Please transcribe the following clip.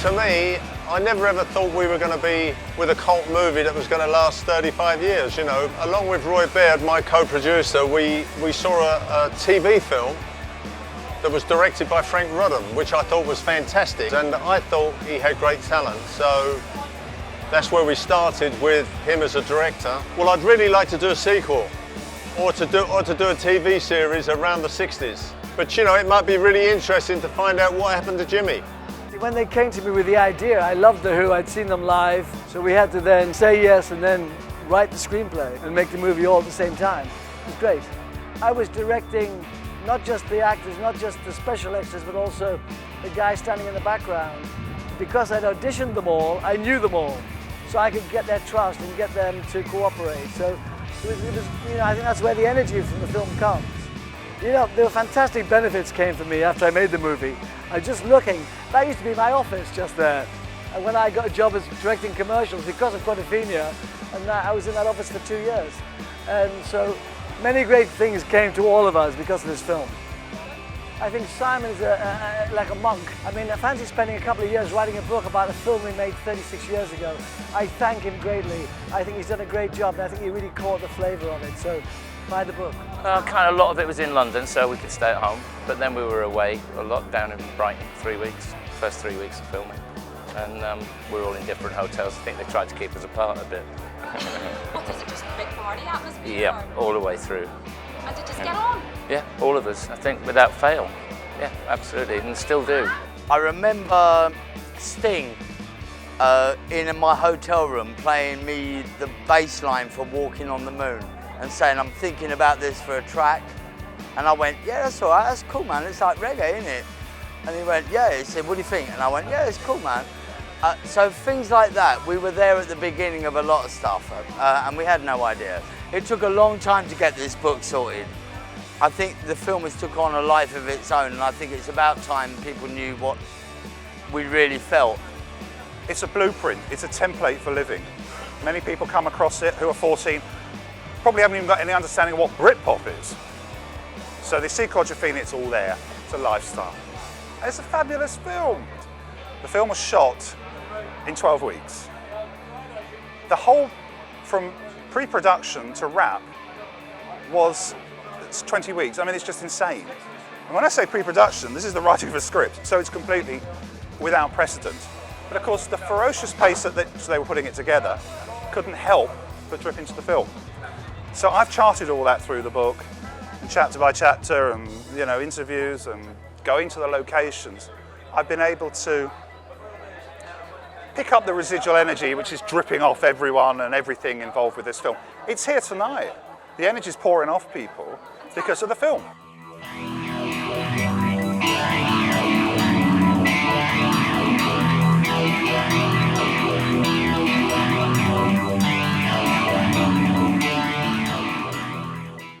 To me, I never ever thought we were going to be with a cult movie that was going to last 35 years, you know. Along with Roy Baird, my co-producer, we saw a TV film that was directed by Franc Roddam, which I thought was fantastic, and I thought he had great talent, so that's where we started with him as a director. Well, I'd really like to do a sequel, or to do a TV series around the 60s. But you know, it might be really interesting to find out what happened to Jimmy. When they came to me with the idea, I loved The Who, I'd seen them live, so we had to then say yes and then write the screenplay and make the movie all at the same time. It was great. I was directing not just the actors, not just the special extras, but also the guys standing in the background. Because I'd auditioned them all, I knew them all, so I could get their trust and get them to cooperate. So it was, you know, I think that's where the energy from the film comes. You know, there were fantastic benefits came for me after I made the movie. I was just looking, that used to be my office just there. And when I got a job as directing commercials because of Quadrophenia, and I was in that office for 2 years. And so many great things came to all of us because of this film. I think Simon is like a monk. I mean, I fancy spending a couple of years writing a book about a film we made 36 years ago. I thank him greatly. I think he's done a great job, and I think he really caught the flavour of it. So, buy the book. Kind of a lot of it was in London, so we could stay at home. But then we were away a lot, down in Brighton, 3 weeks, first 3 weeks of filming. And we were all in different hotels. I think they tried to keep us apart a bit. What, was it just a big party atmosphere? Yeah, all the way through. And did you just get on? Yeah, all of us, I think, without fail. Yeah, absolutely, and still do. I remember Sting in my hotel room playing me the bass line for Walking on the Moon and saying, I'm thinking about this for a track. And I went, yeah, that's all right, that's cool, man. It's like reggae, isn't it? And he went, yeah. He said, what do you think? And I went, yeah, it's cool, man. So things like that, we were there at the beginning of a lot of stuff, and we had no idea. It took a long time to get this book sorted. I think the film has took on a life of its own, and I think it's about time people knew what we really felt. It's a blueprint, it's a template for living. Many people come across it who are 14, probably haven't even got any understanding of what Britpop is. So they see Quadrophenia, it's all there, it's a lifestyle. And it's a fabulous film. The film was shot in 12 weeks. The whole, from pre-production to wrap, was 20 weeks. I mean, it's just insane. And when I say pre-production, this is the writing of a script, so it's completely without precedent. But of course, the ferocious pace at which they were putting it together couldn't help but drip into the film. So I've charted all that through the book, and chapter by chapter, and you know, interviews, and going to the locations. I've been able to pick up the residual energy which is dripping off everyone and everything involved with this film. It's here tonight. The energy is pouring off people because of the film.